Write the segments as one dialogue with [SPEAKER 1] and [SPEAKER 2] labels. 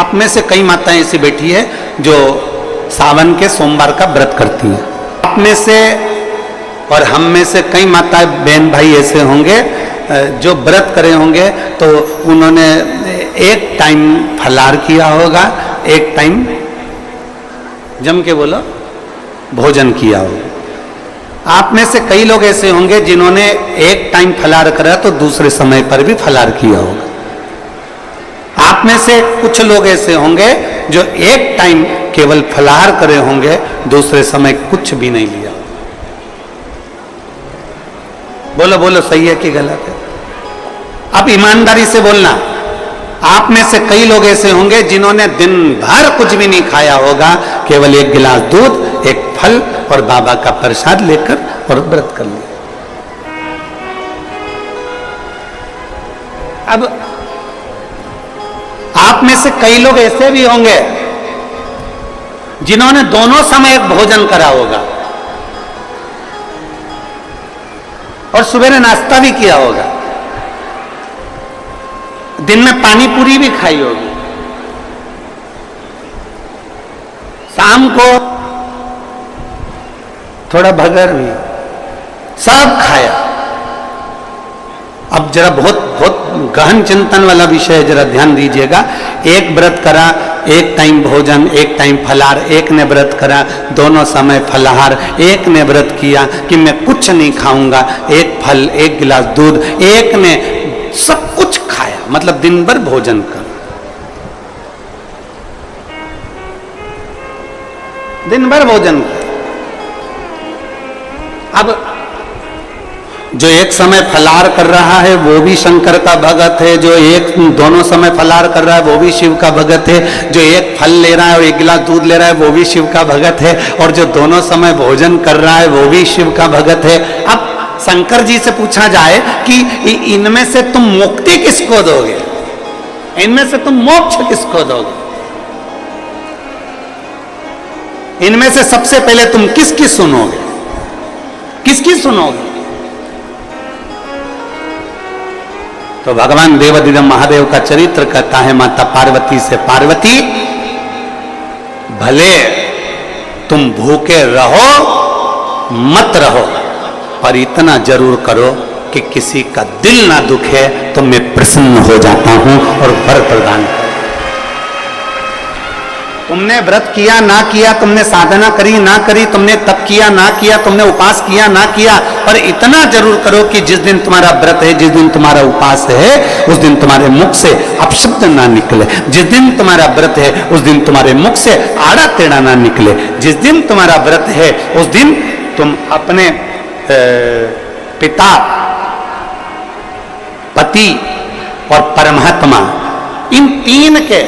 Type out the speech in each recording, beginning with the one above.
[SPEAKER 1] आप में से कई माताएं ऐसी बैठी है जो सावन के सोमवार का व्रत करती हैं। आप में से और हम में से कई माताएं बहन भाई ऐसे होंगे जो व्रत करे होंगे तो उन्होंने एक टाइम फलाहार किया होगा, एक टाइम जम के बोलो भोजन किया होगा। आप में से कई लोग ऐसे होंगे जिन्होंने एक टाइम फलाहार करा तो दूसरे समय पर भी फलाहार किया होगा। आप में से कुछ लोग ऐसे होंगे जो एक टाइम केवल फलाहार करे होंगे, दूसरे समय कुछ भी नहीं लिया। बोलो बोलो सही है कि गलत है? अब ईमानदारी से बोलना। आप में से कई लोग ऐसे होंगे जिन्होंने दिन भर कुछ भी नहीं खाया होगा, केवल एक गिलास दूध, एक फल और बाबा का प्रसाद लेकर और व्रत कर लिया। अब आप में से कई लोग ऐसे भी होंगे जिन्होंने दोनों समय भोजन करा होगा और सवेरे नाश्ता भी किया होगा, दिन में पानी पूरी भी खाई होगी, शाम को थोड़ा भगर भी, सब खाया। अब जरा बहुत बहुत गहन चिंतन वाला विषय है, जरा ध्यान दीजिएगा। एक व्रत करा, एक टाइम भोजन, एक टाइम फलाहार, एक ने व्रत करा दोनों समय फलाहार, एक ने व्रत किया कि मैं कुछ नहीं खाऊंगा, एक फल, एक गिलास दूध, एक ने सब कुछ खाया, मतलब दिन भर भोजन कर, दिन भर भोजन कर। अब जो एक समय फलाहार कर रहा है वो भी शंकर का भगत है, जो एक दोनों समय फलाहार कर रहा है वो भी शिव का भगत है, जो एक फल ले रहा है और एक गिलास दूध ले रहा है वो भी शिव का भगत है, और जो दोनों समय भोजन कर रहा है वो भी शिव का भगत है। अब शंकर जी से पूछा जाए कि इनमें से तुम मुक्ति किसको दोगे, इनमें से तुम मोक्ष किसको दोगे, इनमें से सबसे पहले तुम किसकी सुनोगे, किसकी सुनोगे? तो भगवान देवाधिदेव महादेव का चरित्र कहता है माता पार्वती से, पार्वती भले तुम भूखे रहो मत रहो, पर इतना जरूर करो कि किसी का दिल ना दुखे तो मैं प्रसन्न हो जाता हूं और वर प्रदान करूं। तुमने व्रत किया ना किया, तुमने साधना करी ना करी, तुमने तप किया ना किया, तुमने उपास किया ना किया, पर इतना जरूर करो कि जिस दिन तुम्हारा व्रत है, जिस दिन तुम्हारा उपास है, उस दिन तुम्हारे मुख से अपशब्द ना निकले, जिस दिन तुम्हारा व्रत है उस दिन तुम्हारे मुख से आड़ा टेढ़ा ना निकले, जिस दिन तुम्हारा व्रत है उस दिन तुम अपने पिता, पति और परमात्मा, इन तीन के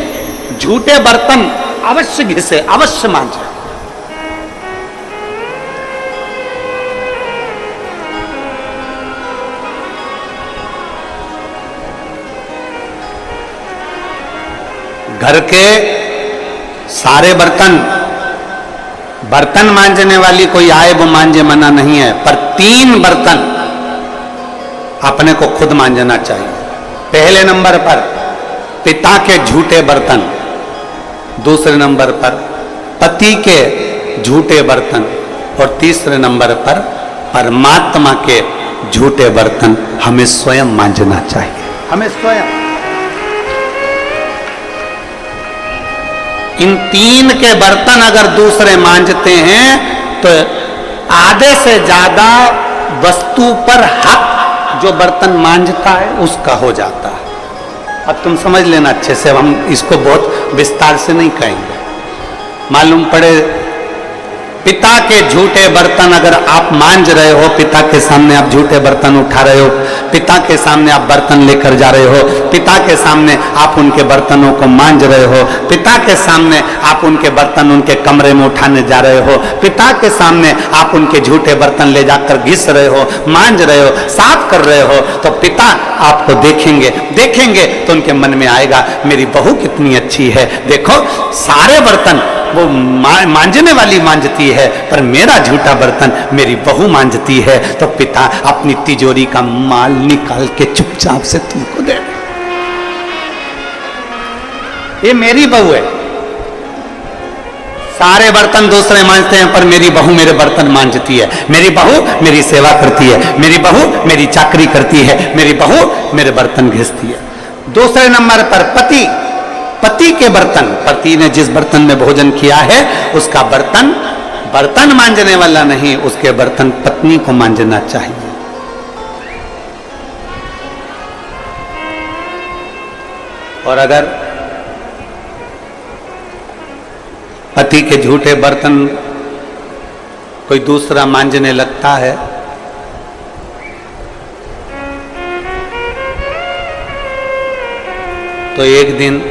[SPEAKER 1] झूठे बर्तन अवश्य घिसे, अवश्य मांझे। घर के सारे बर्तन, बर्तन मांजने वाली कोई आए वो मांजे, मना नहीं है, पर 3 बर्तन अपने को खुद मांजना चाहिए। पहले नंबर पर पिता के झूठे बर्तन, दूसरे नंबर पर पति के झूठे बर्तन, और तीसरे नंबर पर परमात्मा के झूठे बर्तन हमें स्वयं मांजना चाहिए, हमें स्वयं। इन 3 के बर्तन अगर दूसरे मांजते हैं तो आधे से ज्यादा वस्तु पर हक जो बर्तन मांजता है उसका हो जाता है। अब तुम समझ लेना अच्छे से, हम इसको बहुत विस्तार से नहीं कहेंगे। मालूम पड़े पिता के झूठे बर्तन अगर आप मांज रहे हो, पिता के सामने आप झूठे बर्तन उठा रहे हो, पिता के सामने आप बर्तन लेकर जा रहे हो, पिता के सामने आप उनके बर्तनों को मांज रहे हो, पिता के सामने आप उनके बर्तन उनके कमरे में उठाने जा रहे हो, पिता के सामने आप उनके झूठे बर्तन ले जाकर घिस रहे हो, मांज रहे हो, साफ कर रहे हो, तो पिता आपको देखेंगे, देखेंगे तो उनके मन में आएगा मेरी बहू कितनी अच्छी है, देखो सारे बर्तन वो मांजने वाली मांजती है पर मेरा झूठा बर्तन मेरी बहू मांजती है। तो पिता अपनी तिजोरी का माल निकाल के चुपचाप से तुमको दे। ये मेरी बहू है। सारे बर्तन दूसरे मांजते हैं, पर मेरी बहू मेरे बर्तन मांजती है, मेरी बहू मेरी सेवा करती है, मेरी बहू मेरी चाकरी करती है, मेरी बहू मेरे बर्तन घिसती है। दूसरे नंबर पर पति, पति के बर्तन, पति ने जिस बर्तन में भोजन किया है उसका बर्तन बर्तन मांजने वाला नहीं, उसके बर्तन पत्नी को मांजना चाहिए। और अगर पति के झूठे बर्तन कोई दूसरा मांजने लगता है तो एक दिन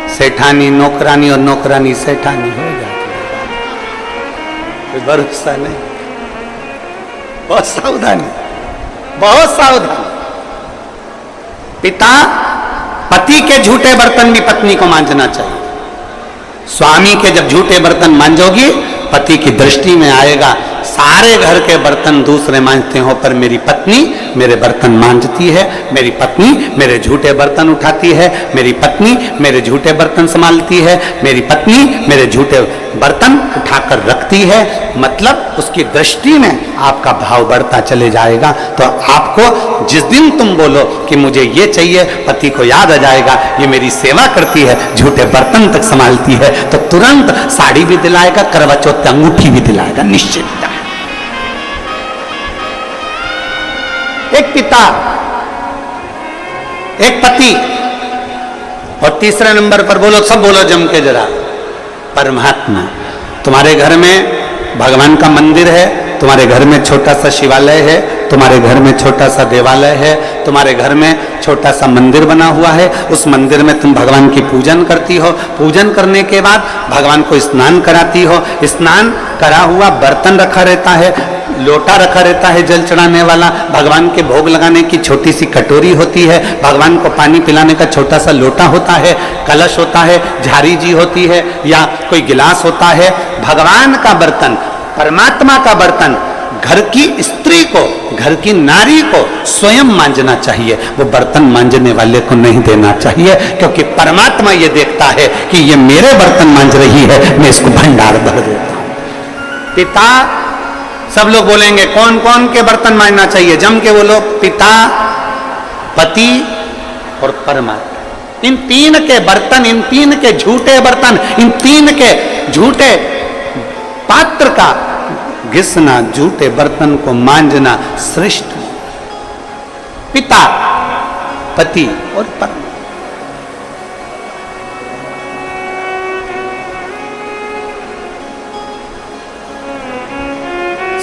[SPEAKER 1] सेठानी नौकरानी और नौकरानी सेठानी हो जाती है। कोई भरोसा नहीं, बहुत सावधानी, बहुत सावधानी। पिता, पति के झूठे बर्तन भी पत्नी को मांजना चाहिए। स्वामी के जब झूठे बर्तन मांजोगी, पति की दृष्टि में आएगा सारे घर के बर्तन दूसरे मांजते हो, पर मेरी पत्नी मेरे बर्तन मांजती है, मेरी पत्नी मेरे झूठे बर्तन उठाती है, मेरी पत्नी मेरे झूठे बर्तन संभालती है, मेरी पत्नी मेरे झूठे बर्तन उठाकर रखती है। मतलब उसकी दृष्टि में आपका भाव बढ़ता चले जाएगा। तो आपको जिस दिन तुम बोलो कि मुझे ये चाहिए, पति को याद आ जाएगा ये मेरी सेवा करती है, झूठे बर्तन तक संभालती है, तो तुरंत साड़ी भी दिलाएगा, करवा चौथ की अंगूठी भी दिलाएगा, निश्चित। एक पिता, एक पति, और तीसरे नंबर पर बोलो, सब बोलो जम के जरा, परमात्मा। तुम्हारे घर में भगवान का मंदिर है, तुम्हारे घर में छोटा सा शिवालय है, तुम्हारे घर में छोटा सा देवालय है, तुम्हारे घर में छोटा सा मंदिर बना हुआ है, उस मंदिर में तुम भगवान की पूजन करती हो, पूजन करने के बाद भगवान को स्नान कराती हो, स्नान करा हुआ बर्तन रखा रहता है, लोटा रखा रहता है जल चढ़ाने वाला, भगवान के भोग लगाने की छोटी सी कटोरी होती है, भगवान को पानी पिलाने का छोटा सा लोटा होता है, कलश होता है, झारी जी होती है या कोई गिलास होता है। भगवान का बर्तन, परमात्मा का बर्तन घर की स्त्री को, घर की नारी को स्वयं मांजना चाहिए, वो बर्तन मांजने वाले को नहीं देना चाहिए, क्योंकि परमात्मा ये देखता है कि ये मेरे बर्तन मांज रही है, मैं इसको भंडार भर देता हूं। पिता, सब लोग बोलेंगे कौन कौन के बर्तन मांजना चाहिए, जम के बोलो, पिता, पति और परमात्मा। इन तीन के बर्तन, इन तीन के झूठे बर्तन, इन तीन के झूठे पात्र का घिसना, झूठे बर्तन को मांजना श्रेष्ठ। पिता, पति और परमात्मा।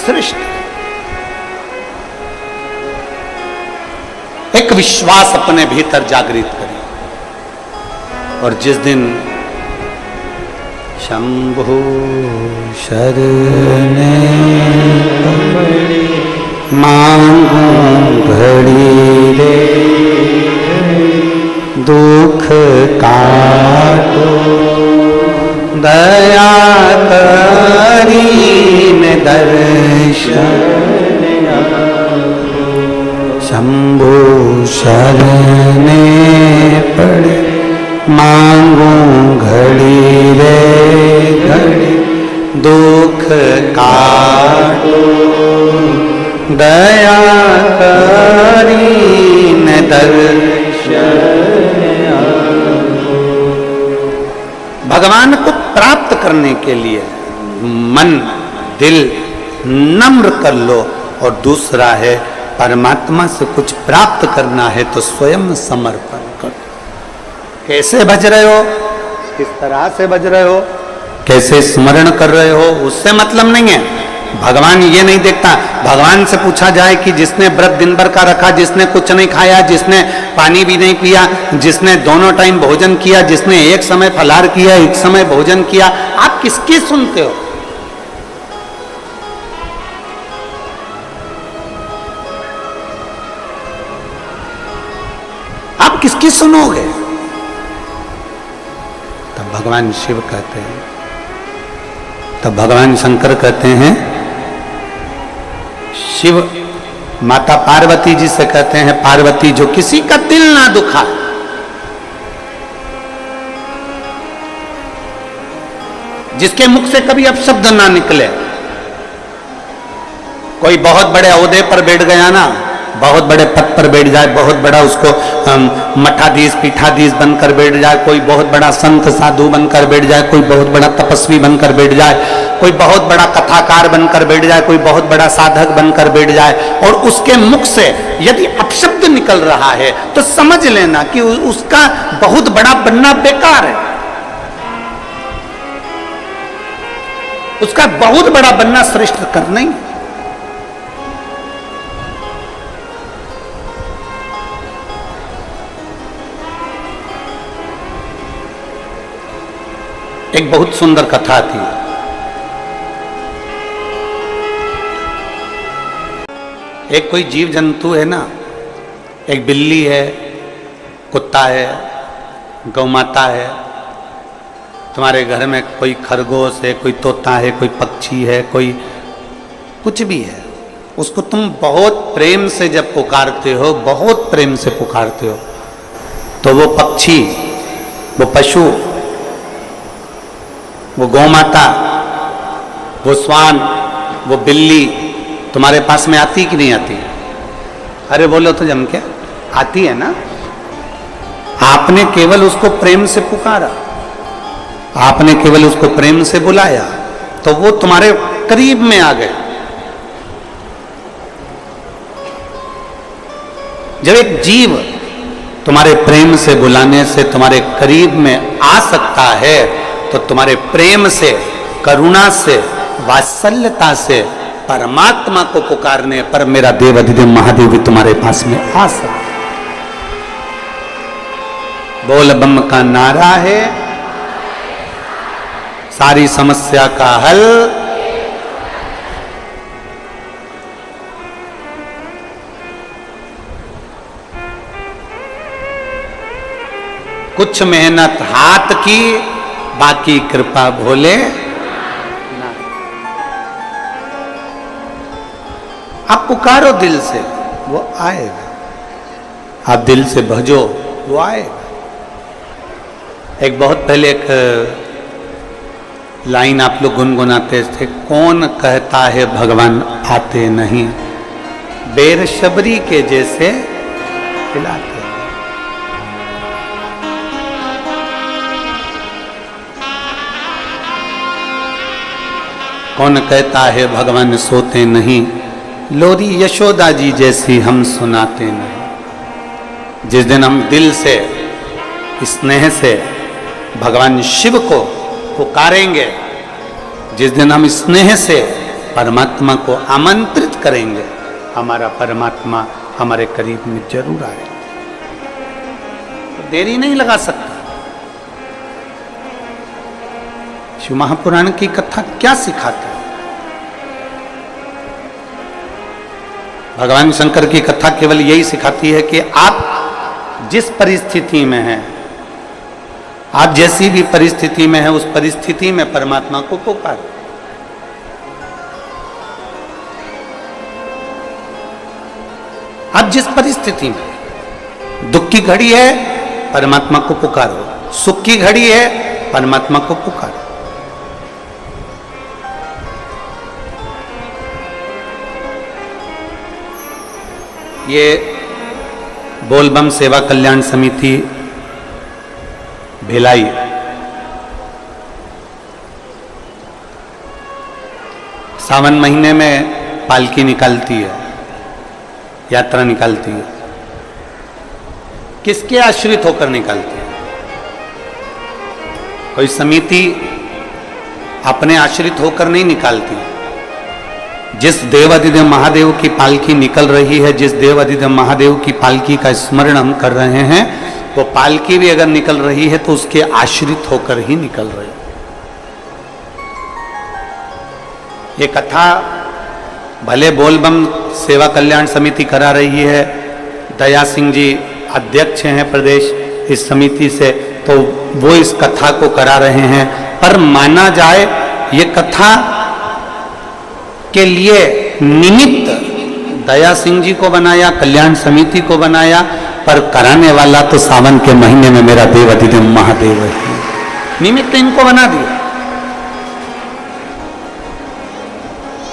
[SPEAKER 1] श्रेष्ठ। एक विश्वास अपने भीतर जागृत करिए, और जिस दिन शंभु शरणे मांगू घड़ी रे, दुख काटो दया करीन दर्शन, शंभु शरणे पड़े मांगू घड़ी रे घड़ी, दुख काटो दया करीन दर्शन। भगवान को प्राप्त करने के लिए मन दिल नम्र कर लो, और दूसरा है परमात्मा से कुछ प्राप्त करना है तो स्वयं समर्पण करो। कैसे भज रहे हो, किस तरह से भज रहे हो, कैसे स्मरण कर रहे हो, उससे मतलब नहीं है। भगवान ये नहीं देखता। भगवान से पूछा जाए कि जिसने व्रत दिन भर का रखा, जिसने कुछ नहीं खाया, जिसने पानी भी नहीं पिया, जिसने दोनों टाइम भोजन किया, जिसने एक समय फलाहार किया, एक समय भोजन किया, आप किसकी सुनते हो? आप किसकी सुनोगे? तब भगवान शिव कहते हैं, तब भगवान शंकर कहते हैं, शिव माता पार्वती जी से कहते हैं, पार्वती जो किसी का दिल ना दुखा, जिसके मुख से कभी अपशब्द ना निकले। कोई बहुत बड़े ओहदे पर बैठ गया ना, बहुत बड़े पद पर बैठ जाए, बहुत बड़ा उसको मठाधीश पीठाधीश बनकर बैठ जाए, कोई बहुत बड़ा संत साधु बनकर बैठ जाए, कोई बहुत बड़ा तपस्वी बनकर बैठ जाए, कोई बहुत बड़ा कथाकार बनकर बैठ जाए, कोई बहुत बड़ा साधक बनकर बैठ जाए, और उसके मुख से यदि अपशब्द निकल रहा है तो समझ लेना कि उसका बहुत बड़ा बनना बेकार है, उसका बहुत बड़ा बनना श्रेष्ठ करना ही। एक बहुत सुंदर कथा थी। एक कोई जीव जंतु है ना, एक बिल्ली है, कुत्ता है, गौ माता है, तुम्हारे घर में कोई खरगोश है, कोई तोता है, कोई पक्षी है, कोई कुछ भी है, उसको तुम बहुत प्रेम से जब पुकारते हो, बहुत प्रेम से पुकारते हो, तो वो पक्षी, वो पशु, वो गौ माता, वो श्वान, वो बिल्ली तुम्हारे पास में आती कि नहीं आती? अरे बोलो तो जम के आती है ना। आपने केवल उसको प्रेम से पुकारा, आपने केवल उसको प्रेम से बुलाया, तो वो तुम्हारे करीब में आ गए। जब एक जीव तुम्हारे प्रेम से बुलाने से तुम्हारे करीब में आ सकता है, तो तुम्हारे प्रेम से, करुणा से, वात्सल्यता से परमात्मा को पुकारने पर मेरा देव अधिदेव महादेव भी तुम्हारे पास में आ सकता। बोल बम का नारा है, सारी समस्या का हल। कुछ मेहनत हाथ की, बाकी कृपा भोले। आप पुकारो दिल से, वो आएगा। आप दिल से भजो, वो आएगा। एक बहुत पहले एक लाइन आप लोग गुनगुनाते थे, कौन कहता है भगवान आते नहीं, बेर शबरी के जैसे खिलाते। कौन कहता है भगवान सोते नहीं, लोरी यशोदा जी जैसी हम सुनाते नहीं। जिस दिन हम दिल से, स्नेह से भगवान शिव को पुकारेंगे, जिस दिन हम स्नेह से परमात्मा को आमंत्रित करेंगे, हमारा परमात्मा हमारे करीब में जरूर आएगा। तो देरी नहीं लगा सकता। शिव महापुराण की कथा क्या सिखाता है? भगवान शंकर की कथा केवल यही सिखाती है कि आप जिस परिस्थिति में हैं, आप जैसी भी परिस्थिति में हैं, उस परिस्थिति में परमात्मा को पुकारो। आप जिस परिस्थिति में, दुख की घड़ी है परमात्मा को पुकारो, सुख की घड़ी है परमात्मा को पुकारो। ये बोलबम सेवा कल्याण समिति भिलाई सावन महीने में पालकी निकालती है, यात्रा निकालती है। किसके आश्रित होकर निकालती है? कोई समिति अपने आश्रित होकर नहीं निकालती। जिस देवाधिदेव महादेव की पालकी निकल रही है, जिस देवाधिदेव महादेव की पालकी का स्मरण हम कर रहे हैं, वो पालकी भी अगर निकल रही है तो उसके आश्रित होकर ही निकल रही है। ये कथा भले बोलबम सेवा कल्याण समिति करा रही है, दया सिंह जी अध्यक्ष हैं प्रदेश इस समिति से, तो वो इस कथा को करा रहे हैं, पर माना जाए ये कथा के लिए निमित्त दया सिंह जी को बनाया, कल्याण समिति को बनाया, पर कराने वाला तो सावन के महीने में मेरा देवाधिदेव महादेव है। निमित्त इनको बना दिया,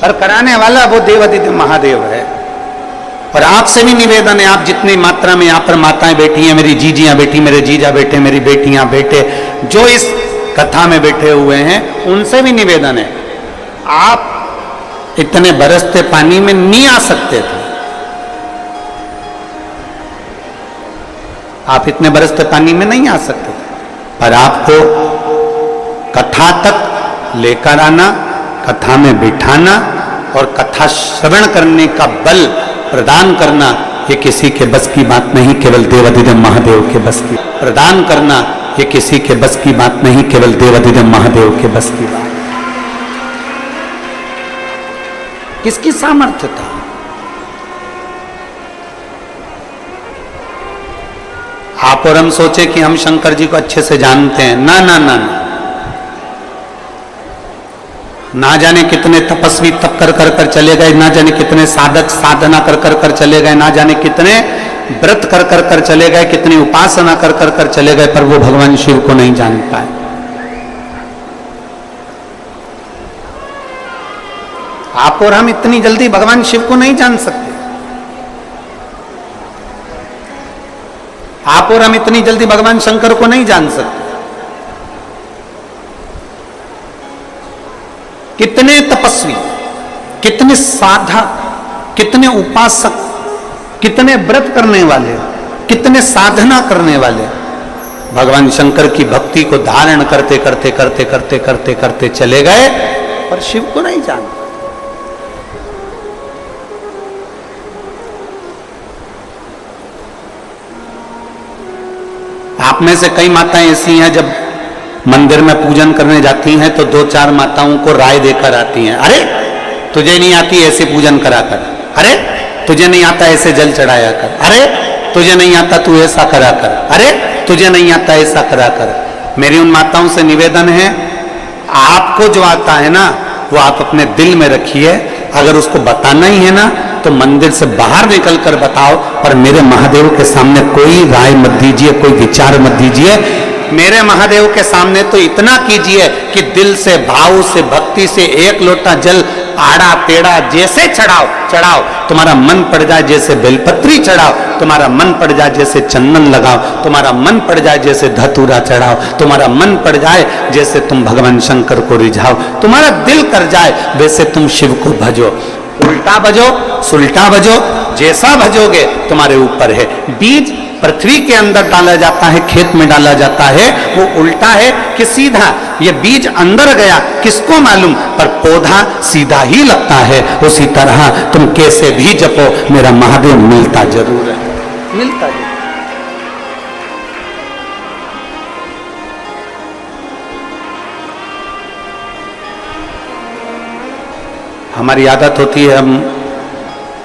[SPEAKER 1] पर कराने वाला वो देवाधिदेव महादेव है। और आपसे भी निवेदन है, आप जितनी मात्रा में यहाँ पर माताएं बैठी हैं, मेरी जीजियां बैठी, मेरे जीजा बैठे, मेरी बेटियां बेटे, जो इस कथा में बैठे हुए हैं, उनसे भी निवेदन है, आप इतने बरसते पानी में नहीं आ सकते थे, आप इतने बरसते पानी में नहीं आ सकते थे, पर आपको कथा तक लेकर आना, कथा में बिठाना और कथा श्रवण करने का बल प्रदान करना, ये किसी के बस की बात नहीं, केवल देवाधिदेव महादेव के बस की। प्रदान करना ये किसी के बस की बात नहीं, केवल देवाधिदेव महादेव के बस की बात। किसकी सामर्थ्य था? आप और हम सोचे कि हम शंकर जी को अच्छे से जानते हैं, ना ना ना ना, ना जाने कितने तपस्वी तप कर कर कर चले गए, ना जाने कितने साधक साधना कर कर कर चले गए, ना जाने कितने व्रत कर कर कर चले गए, कितनी उपासना कर कर कर चले गए, पर वो भगवान शिव को नहीं जान पाए। आप और हम इतनी जल्दी भगवान शिव को नहीं जान सकते, आप और हम इतनी जल्दी भगवान शंकर को नहीं जान सकते। कितने तपस्वी, कितने साधक, कितने उपासक, कितने व्रत करने वाले, कितने साधना करने वाले भगवान शंकर की भक्ति को धारण करते करते करते करते करते करते चले गए, पर शिव को नहीं जानते। आप में से कई माताएं ऐसी हैं, जब मंदिर में पूजन करने जाती हैं तो दो चार माताओं को राय देकर आती हैं, अरे तुझे नहीं आती ऐसे पूजन करा कर, अरे तुझे नहीं आता ऐसे जल चढ़ाया कर, अरे तुझे नहीं आता तू ऐसा करा कर, अरे तुझे नहीं आता ऐसा करा कर। मेरी उन माताओं से निवेदन है, आपको जो आता है ना वो आप अपने दिल में रखिए, अगर उसको बताना ही है ना तो मंदिर से बाहर निकल कर बताओ, पर मेरे महादेव के सामने कोई राय मत दीजिए, कोई विचार मत दीजिए। मेरे महादेव के सामने तो इतना कीजिए कि दिल से, भाव से, भक्ति से एक लोटा जल आड़ा टेढ़ा जैसे चढ़ाओ चढ़ाओ, तुम्हारा मन पड़ जाए जैसे बेलपत्री चढ़ाओ, तुम्हारा मन पड़ जाए जैसे चंदन लगाओ, तुम्हारा मन पड़ जाए जैसे धतूरा चढ़ाओ, तुम्हारा मन पड़ जाए जैसे तुम भगवान शंकर को रिझाओ, तुम्हारा दिल कर जाए वैसे तुम शिव को भजो। उल्टा भजो, सुल्टा भजो, जैसा भजोगे तुम्हारे ऊपर है। बीज पृथ्वी के अंदर डाला जाता है, खेत में डाला जाता है, वो उल्टा है कि सीधा, ये बीज अंदर गया किसको मालूम, पर पौधा सीधा ही लगता है। उसी तरह तुम कैसे भी जपो, मेरा महादेव मिलता जरूर है, मिलता जरूर। हमारी आदत होती है, हम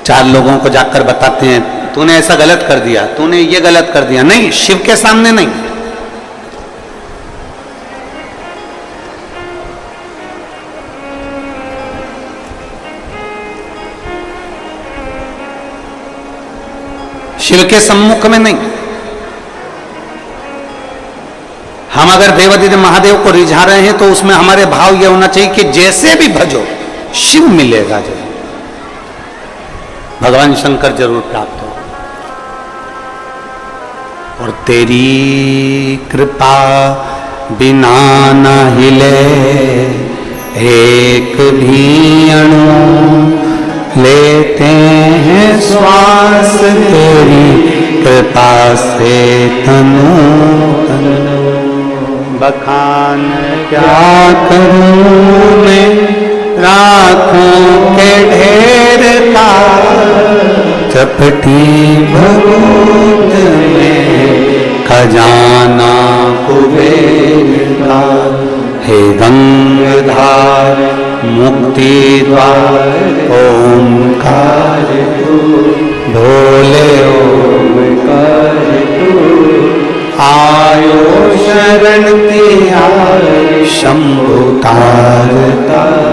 [SPEAKER 1] चार लोगों को जाकर बताते हैं तूने ऐसा गलत कर दिया, तूने ये गलत कर दिया। नहीं, शिव के सामने नहीं। शिव के सम्मुख में नहीं। हम अगर देवाधिदेव महादेव को रिझा रहे हैं तो उसमें हमारे भाव यह होना चाहिए कि जैसे भी भजो शिव मिलेगा जरूर, भगवान शंकर जरूर प्राप्त हो। और तेरी कृपा बिना न हिले एक भी अणु, लेते हैं श्वास तेरी कृपा से तनु तनु। बखान क्या करूं मैं राखों के ढेर का, चपटी भभूत में खजाना कुबेर का। हे गंगाधार मुक्ति द्वार ओंकार तू, भोले ओंकार तू। आयो शरण तिहार शंभु तार तार।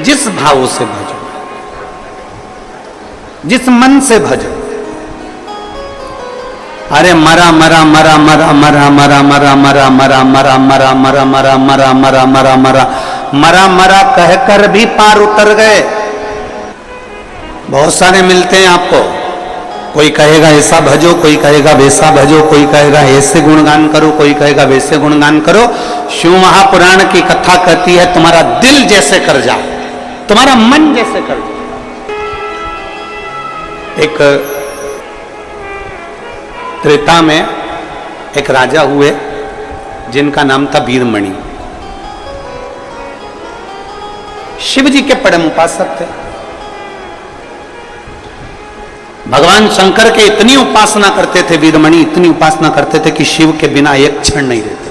[SPEAKER 1] जिस भाव से भजो, जिस मन से भजो। अरे मरा मरा मरा मरा मरा मरा मरा मरा मरा मरा मरा मरा मरा मरा मरा मरा मरा मरा मरा कहकर भी पार उतर गए। बहुत सारे मिलते हैं आपको, कोई कहेगा ऐसा भजो, कोई कहेगा वैसा भजो, कोई कहेगा ऐसे गुणगान करो, कोई कहेगा वैसे गुणगान करो। शिव महापुराण की कथा कहती है तुम्हारा दिल जैसे कर जाए, तुम्हारा मन जैसे कर जाए। एक त्रेता में एक राजा हुए जिनका नाम था वीरमणि। शिव जी के परम उपासक थे। भगवान शंकर के इतनी उपासना करते थे वीरमणि, इतनी उपासना करते थे कि शिव के बिना एक क्षण नहीं रहते।